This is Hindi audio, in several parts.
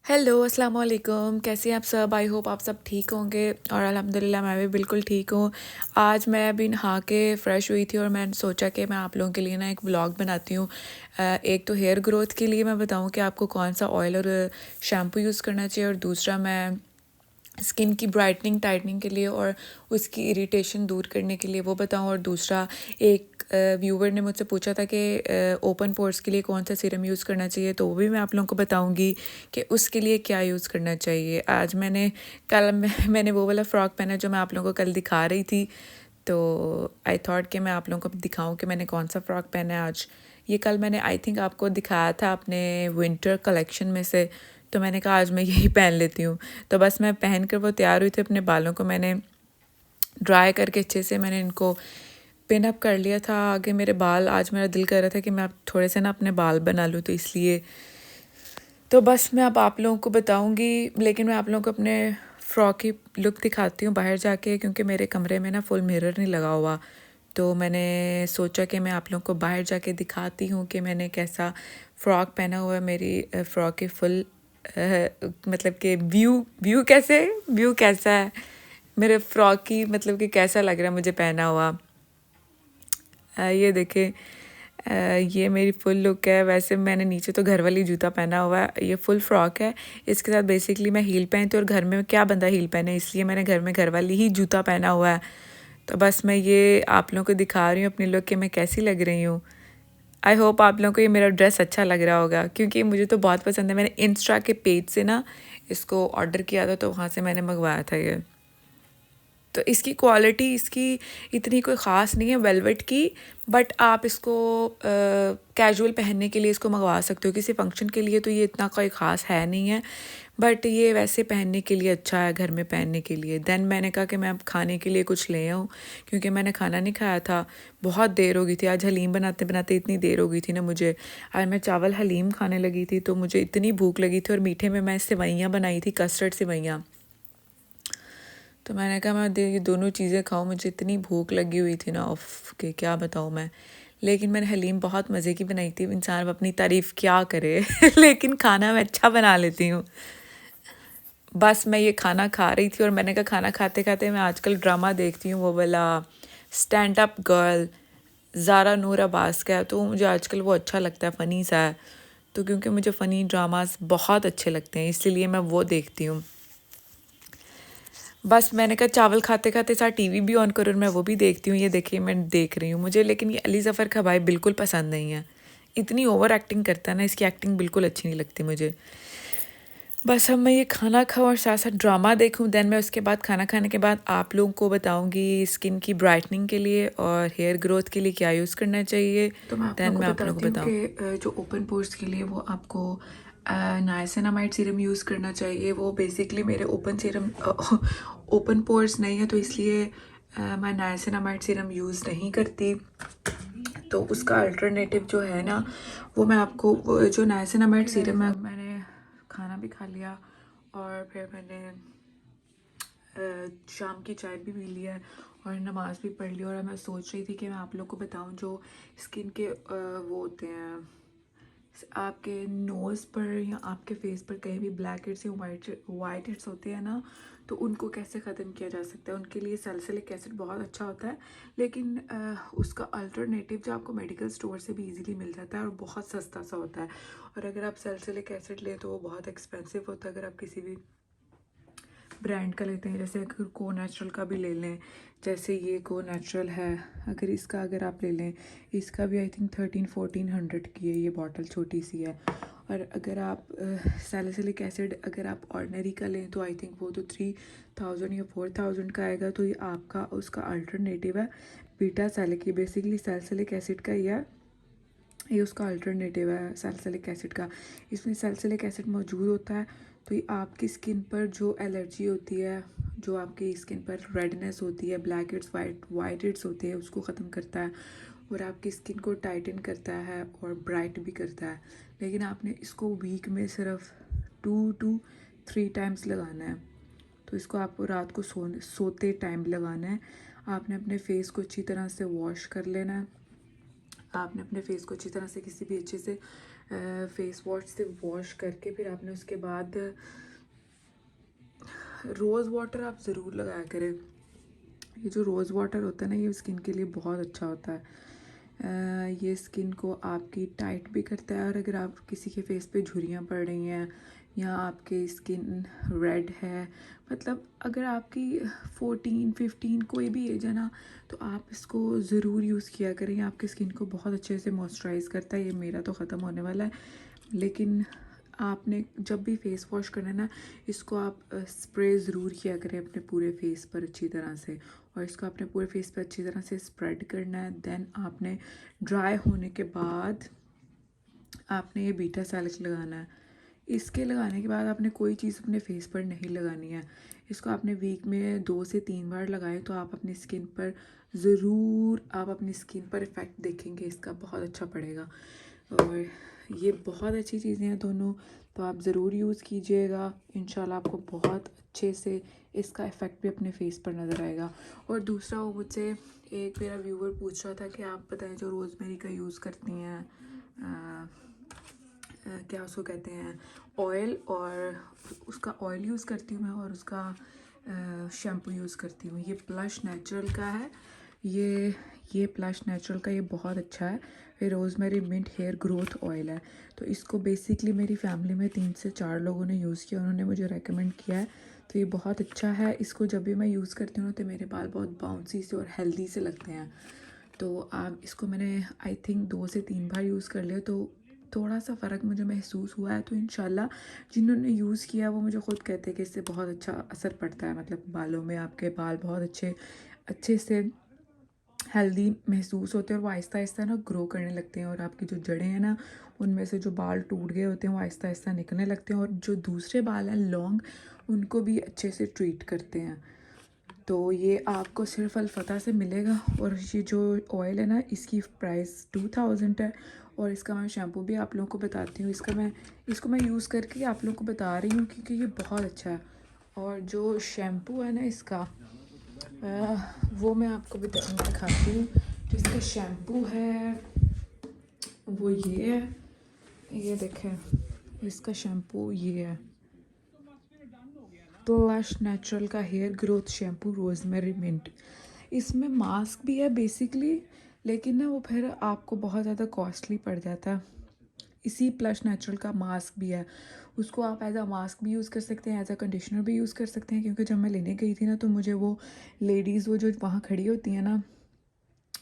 हेलो अस्सलाम वालेकुम। कैसे हैं आप सब? आई होप आप सब ठीक होंगे और अल्हम्दुलिल्लाह मैं भी बिल्कुल ठीक हूँ। आज मैं अभी नहा के फ़्रेश हुई थी और मैंने सोचा कि मैं आप लोगों के लिए ना एक व्लॉग बनाती हूँ। एक तो हेयर ग्रोथ के लिए मैं बताऊँ कि आपको कौन सा ऑयल और शैम्पू यूज़ करना चाहिए, और दूसरा मैं स्किन की ब्राइटनिंग टाइटनिंग के लिए और उसकी इरिटेशन दूर करने के लिए वो बताऊं। और दूसरा, एक व्यूवर ने मुझसे पूछा था कि ओपन पोर्स के लिए कौन सा सीरम यूज़ करना चाहिए, तो वो भी मैं आप लोगों को बताऊंगी कि उसके लिए क्या यूज़ करना चाहिए। आज मैंने वो वाला फ़्रॉक पहना जो मैं आप लोगों को कल दिखा रही थी, तो आई थॉट कि मैं आप लोगों को दिखाऊं कि मैंने कौन सा फ़्रॉक पहना है आज। ये कल मैंने आई थिंक आपको दिखाया था अपने विंटर कलेक्शन में से, तो मैंने कहा आज मैं यही पहन लेती हूँ। तो बस मैं पहन कर वो तैयार हुई थी। अपने बालों को मैंने ड्राई करके अच्छे से मैंने इनको पिन अप कर लिया था आगे मेरे बाल। आज मेरा दिल कर रहा था कि मैं अब थोड़े से ना अपने बाल बना लूँ, तो इसलिए तो बस मैं अब आप लोगों को बताऊँगी, लेकिन मैं आप लोगों को अपने फ़्रॉक की लुक दिखाती हूँ बाहर जाके, क्योंकि मेरे कमरे में ना फुल मिरर नहीं लगा हुआ। तो मैंने सोचा कि मैं आप लोगों को बाहर जाके दिखाती हूँ कि मैंने कैसा फ़्रॉक पहना हुआ है। मेरी फ़्रॉक की फुल मतलब कि व्यू कैसा है मेरे फ़्रॉक की, मतलब कि कैसा लग रहा है मुझे पहना हुआ। ये देखें, ये मेरी फुल लुक है। वैसे मैंने नीचे तो घर वाली जूता पहना हुआ है, ये फुल फ्रॉक है। इसके साथ बेसिकली मैं हील पहनती हूँ, और घर में क्या बंदा हील पहने, इसलिए मैंने घर में घर वाली ही जूता पहना हुआ है। तो बस मैं ये आप लोगों को दिखा रही हूँ अपनी लुक कि मैं कैसी लग रही हूँ। आई होप आप लोगों को ये मेरा ड्रेस अच्छा लग रहा होगा, क्योंकि मुझे तो बहुत पसंद है। मैंने इंस्टा के पेज से ना इसको ऑर्डर किया था, तो वहाँ से मैंने मंगवाया था ये। तो इसकी क्वालिटी इसकी इतनी कोई ख़ास नहीं है वेलवेट की, बट आप इसको कैजुअल पहनने के लिए इसको मंगवा सकते हो। किसी फंक्शन के लिए तो ये इतना कोई ख़ास है नहीं है, बट ये वैसे पहनने के लिए अच्छा है, घर में पहनने के लिए। देन मैंने कहा कि मैं अब खाने के लिए कुछ ले आऊँ, क्योंकि मैंने खाना नहीं खाया था, बहुत देर हो गई थी। आज हलीम बनाते बनाते इतनी देर हो गई थी ना मुझे। आज मैं चावल हलीम खाने लगी थी, तो मुझे इतनी भूख लगी थी, और मीठे में मैं सेवइयाँ बनाई थी, कस्टर्ड सेवइयाँ। तो मैंने कहा मैं ये दोनों चीज़ें खाऊं, मुझे इतनी भूख लगी हुई थी ना, ऑफ के क्या बताऊं मैं। लेकिन मैंने हलीम बहुत मज़े की बनाई थी। इंसान अब अपनी तारीफ़ क्या करे लेकिन खाना मैं अच्छा बना लेती हूँ। बस मैं ये खाना खा रही थी, और मैंने कहा खाना खाते खाते मैं आजकल ड्रामा देखती हूँ, वो वाला स्टैंड अप गर्ल, ज़ारा नूर अब्बास का है। तो मुझे आजकल वो अच्छा लगता है, फ़नी सा है। तो क्योंकि मुझे फ़नी ड्रामास बहुत अच्छे लगते हैं, इसलिए मैं वो देखती हूँ। बस मैंने कहा चावल खाते खाते साथ टीवी भी ऑन करो और मैं वो भी देखती हूँ। ये देखिए मैं देख रही हूँ मुझे, लेकिन ये अली ज़फ़र का भाई बिल्कुल पसंद नहीं है। इतनी ओवर एक्टिंग करता है ना, इसकी एक्टिंग बिल्कुल अच्छी नहीं लगती मुझे। बस अब मैं ये खाना खाऊँ और साथ साथ ड्रामा देखूँ, देन मैं उसके बाद खाना खाने के बाद आप लोगों को बताऊँगी स्किन की ब्राइटनिंग के लिए और हेयर ग्रोथ के लिए क्या यूज़ करना चाहिए। तो मैं आप लोगों को बताती हूँ कि जो ओपन पोर्स के लिए वो आपको नाइसिनामाइड सीरम यूज़ करना चाहिए। वो बेसिकली मेरे ओपन पोर्स नहीं है, तो इसलिए मैं नाइसिनामाइड सीरम यूज़ नहीं करती। तो उसका अल्टरनेटिव जो है ना, वो मैं आपको वो जो नाइसिनामाइड सीरम है, मैंने खाना भी खा लिया और फिर मैंने शाम की चाय भी पी ली है और नमाज़ भी पढ़ ली। और मैं सोच रही थी कि मैं आप लोग को बताऊं जो स्किन के वो होते हैं आपके नोज़ पर या आपके फेस पर कहीं भी ब्लैक हेड्स या वाइट हेड्स होते हैं ना, तो उनको कैसे ख़त्म किया जा सकता है। उनके लिए सैलिसिलिक एसिड बहुत अच्छा होता है, लेकिन उसका अल्टरनेटिव जो आपको मेडिकल स्टोर से भी इजीली मिल जाता है और बहुत सस्ता सा होता है। और अगर आप सैलिसिलिक एसिड लें तो वो बहुत एक्सपेंसिव होता है अगर आप किसी भी ब्रांड का लेते हैं। जैसे अगर को नेचुरल का भी ले लें, जैसे ये को नेचुरल है, अगर आप ले लें, इसका भी आई थिंक 1300-1400 की है ये बॉटल, छोटी सी है। और अगर आप सैलिसिलिक एसिड अगर आप ऑर्डिनरी का लें तो आई थिंक वो तो 3000 या 4000 का आएगा। तो ये आपका उसका अल्टरनेटिव है बीटा सैलिक। ये बेसिकली सैलिसिलिक एसिड का ही है, ये उसका अल्टरनेटिव है सैलिसिलिक एसिड का। इसमें सैलिसिलिक एसिड मौजूद होता है, तो ये आपकी स्किन पर जो एलर्जी होती है, जो आपकी स्किन पर रेडनेस होती है, ब्लैक हेड्स वाइट हेड्स होते हैं, उसको ख़त्म करता है और आपकी स्किन को टाइटन करता है और ब्राइट भी करता है। लेकिन आपने इसको वीक में सिर्फ 2 to 3 टाइम्स लगाना है। तो इसको आपको रात को सोते टाइम लगाना है। आपने अपने फेस को अच्छी तरह से वॉश कर लेना है। आपने अपने फेस को अच्छी तरह से किसी भी अच्छे से फेस वॉश से वॉश करके फिर आपने उसके बाद रोज़ वाटर आप ज़रूर लगाया करें। ये जो रोज़ वाटर होता है ना, ये स्किन के लिए बहुत अच्छा होता है। ये स्किन को आपकी टाइट भी करता है, और अगर आप किसी के फेस पे झुर्रियाँ पड़ रही हैं या आपकी स्किन रेड है, मतलब अगर आपकी 14-15 कोई भी एज है ना, तो आप इसको ज़रूर यूज़ किया करें। आपकी स्किन को बहुत अच्छे से मॉइस्चराइज़ करता है। ये मेरा तो ख़त्म होने वाला है, लेकिन आपने जब भी फेस वॉश करना है ना, इसको आप स्प्रे ज़रूर किया करें अपने पूरे फेस पर अच्छी तरह से, और इसको अपने पूरे फेस पर अच्छी तरह से स्प्रेड करना है। देन आपने ड्राई होने के बाद आपने ये बीटा सैलिक लगाना है। इसके लगाने के बाद आपने कोई चीज़ अपने फेस पर नहीं लगानी है। इसको आपने वीक में 2 से 3 बार लगाएं तो आप अपनी स्किन पर ज़रूर आप अपनी स्किन पर इफ़ेक्ट देखेंगे, इसका बहुत अच्छा पड़ेगा। और ये बहुत अच्छी चीज़ें हैं दोनों, तो आप ज़रूर यूज़ कीजिएगा। इंशाल्लाह आपको बहुत अच्छे से इसका इफ़ेक्ट भी अपने फेस पर नज़र आएगा। और दूसरा, वो मुझसे एक मेरा व्यूवर पूछ रहा था कि आप बताएं जो रोज़मेरी का यूज़ करती हैं, क्या उसको कहते हैं, ऑयल, और उसका ऑयल यूज़ करती हूँ मैं, और उसका शैम्पू यूज़ करती हूँ। ये प्लश नेचुरल का है। ये प्लश नेचुरल का ये बहुत अच्छा है। ये rosemary mint hair growth oil है। तो इसको बेसिकली मेरी फैमिली में 3 से 4 लोगों ने यूज़ किया, उन्होंने मुझे रेकमेंड किया है, तो ये बहुत अच्छा है। इसको जब भी मैं यूज़ करती हूँ तो मेरे बाल बहुत बाउंसी से और हेल्दी से लगते हैं। तो आप इसको मैंने आई थिंक 2 से 3 बार यूज़ कर लिया, तो थोड़ा सा फ़र्क मुझे महसूस हुआ है। तो इंशाल्लाह जिन्होंने यूज़ किया वो मुझे ख़ुद कहते हैं कि इससे बहुत अच्छा असर पड़ता है, मतलब बालों में आपके बाल बहुत अच्छे से हेल्दी महसूस होते हैं, और वो आहिस्ता आहिस्ता ना ग्रो करने लगते हैं, और आपकी जो जड़ें हैं ना, उनमें से जो बाल टूट गए होते हैं वो आहिस्ता आहिस्ता निकलने लगते हैं, और जो दूसरे बाल हैं लॉन्ग, उनको भी अच्छे से ट्रीट करते हैं। तो ये आपको सिर्फ अलफ़ता से मिलेगा। और ये जो ऑयल है ना, इसकी प्राइस 2000 है, और इसका मैं शैम्पू भी आप लोगों को बताती हूँ। इसको मैं यूज़ करके आप लोगों को बता रही हूँ क्योंकि ये बहुत अच्छा है। और जो शैम्पू है ना इसका, वो मैं आपको दिखाती हूँ। जो इसका शैम्पू है वो ये है, ये देखें, इसका शैम्पू ये है, प्लश नेचुरल का hair growth shampoo rosemary mint. इसमें मास्क भी है बेसिकली, लेकिन ना वो फिर आपको बहुत ज़्यादा कॉस्टली पड़ जाता है। इसी प्लश नेचुरल का मास्क भी है, उसको आप एज अ मास्क भी यूज़ कर सकते हैं, एज अ कंडीशनर भी यूज़ कर सकते हैं। क्योंकि जब मैं लेने गई थी ना, तो मुझे वो लेडीज़, वो जो वहाँ खड़ी होती हैं ना,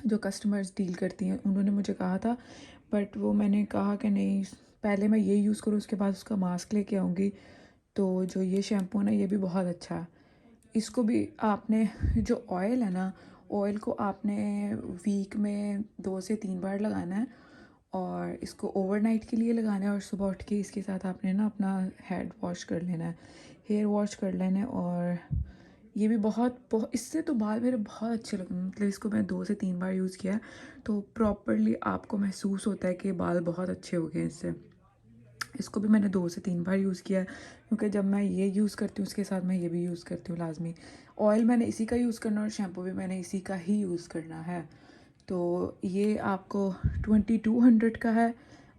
जो कस्टमर्स डील करती हैं, उन्होंने मुझे कहा था, बट वो मैंने कहा कि नहीं, पहले मैं ये यूज़ करूँ, उसके बाद उसका मास्क लेके आऊँगी। तो जो ये शैम्पू है ना, ये भी बहुत अच्छा है। इसको भी आपने, जो ऑयल है ना, ऑयल को आपने वीक में 2 से 3 बार लगाना है, और इसको ओवरनाइट के लिए लगाना है, और सुबह उठ के इसके साथ आपने ना अपना हेड वॉश कर लेना है, हेयर वॉश कर लेना है। और ये भी बहुत इससे तो बाल मेरे बहुत अच्छे लगे, मतलब इसको मैं 2 से 3 बार यूज़ किया, तो प्रॉपरली आपको महसूस होता है कि बाल बहुत अच्छे हो गए इससे। इसको भी मैंने 2 से 3 बार यूज़ किया है, क्योंकि जब मैं ये यूज़ करती हूँ उसके साथ मैं ये भी यूज़ करती हूँ लाजमी। ऑयल मैंने इसी का यूज़ करना, और शैम्पू भी मैंने इसी का ही यूज़ करना है। तो ये आपको 2200 का है,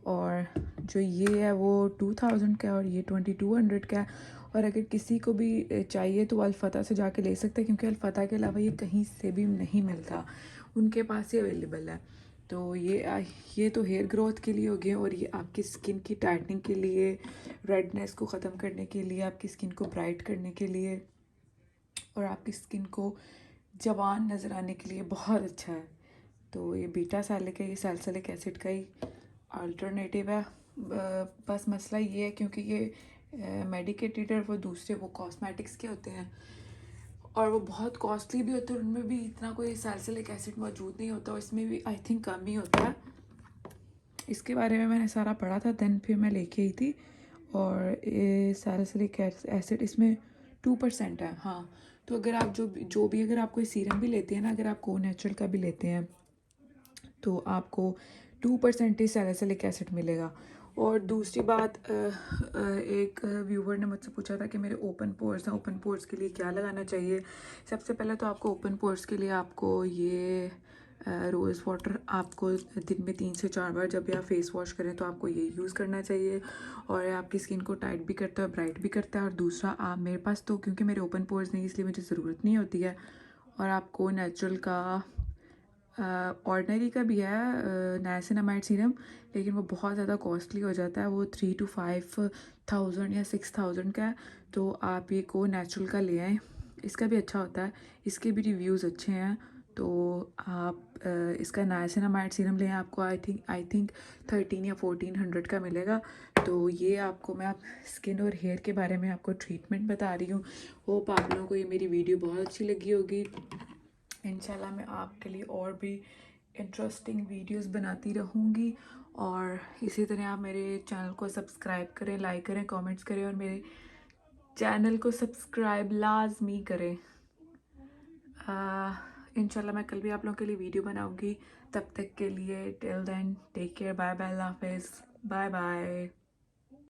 और जो ये है वो 2000 का है, और ये 2200 का है। और अगर किसी को भी चाहिए तो अल्फ़ता से जाके ले सकते हैं, क्योंकि अल्फ़ता के अलावा ये कहीं से भी नहीं मिलता, उनके पास ही अवेलेबल है। तो ये तो हेयर ग्रोथ के लिए हो गया, और ये आपकी स्किन की टाइटनिंग के लिए, रेडनेस को ख़त्म करने के लिए, आपकी स्किन को ब्राइट करने के लिए, और आपकी स्किन को जवान नज़र आने के लिए बहुत अच्छा है। तो ये बीटा सैलिक है, ये सैलिसिलिक एसिड का ही अल्टरनेटिव है। बस मसला ये है क्योंकि ये मेडिकेटेड और वो दूसरे वो कॉस्मेटिक्स के होते हैं, और वो बहुत कॉस्टली भी होते हैं, उनमें भी इतना कोई सैलिसिलिक एसिड मौजूद नहीं होता, और इसमें भी आई थिंक कम ही होता है। इसके बारे में मैंने सारा पढ़ा था, देन फिर मैं लेके आई थी। और ये सैलिसिलिक एसिड इसमें 2% है। हाँ, तो अगर आप जो भी अगर आप कोई सीरम भी लेते हैं ना, अगर आप को नेचुरल का भी लेते हैं, तो आपको 2% ही सैलिसिलिक एसिड मिलेगा। और दूसरी बात, एक व्यूवर ने मुझसे पूछा था कि मेरे ओपन पोर्स हैं, ओपन पोर्स के लिए क्या लगाना चाहिए। सबसे पहले तो आपको ओपन पोर्स के लिए आपको ये रोज़ वाटर आपको दिन में 3 से 4 बार जब भी आप फेस वॉश करें तो आपको ये यूज़ करना चाहिए, और आपकी स्किन को टाइट भी करता है, ब्राइट भी करता है। और दूसरा, आप मेरे पास तो क्योंकि मेरे ओपन पोर्स नहीं, इसलिए मुझे ज़रूरत नहीं होती है। और आपको नेचुरल का ऑर्डिनरी का भी है नाइसिनामाइड सीरम, लेकिन वो बहुत ज़्यादा कॉस्टली हो जाता है, वो 3 to 5,000 या 6,000 का है। तो आप ये को नेचुरल का ले आएँ, इसका भी अच्छा होता है, इसके भी रिव्यूज़ अच्छे हैं। तो आप इसका नाइसिनामाइड सीरम लें, आपको आई थिंक 13 या 1400 का मिलेगा। तो ये आपको मैं आप स्किन और हेयर के बारे में आपको ट्रीटमेंट बता रही हूँ। होप आप लोगों को ये मेरी वीडियो बहुत अच्छी लगी होगी। इंशाल्लाह मैं आपके लिए और भी इंटरेस्टिंग वीडियोस बनाती रहूँगी, और इसी तरह आप मेरे चैनल को सब्सक्राइब करें, लाइक करें, कमेंट्स करें, और मेरे चैनल को सब्सक्राइब लाजमी करें। इंशाल्लाह मैं कल भी आप लोगों के लिए वीडियो बनाऊँगी। तब तक के लिए till then take care, bye bye, अल्लाह हाफिज़, बाय बाय।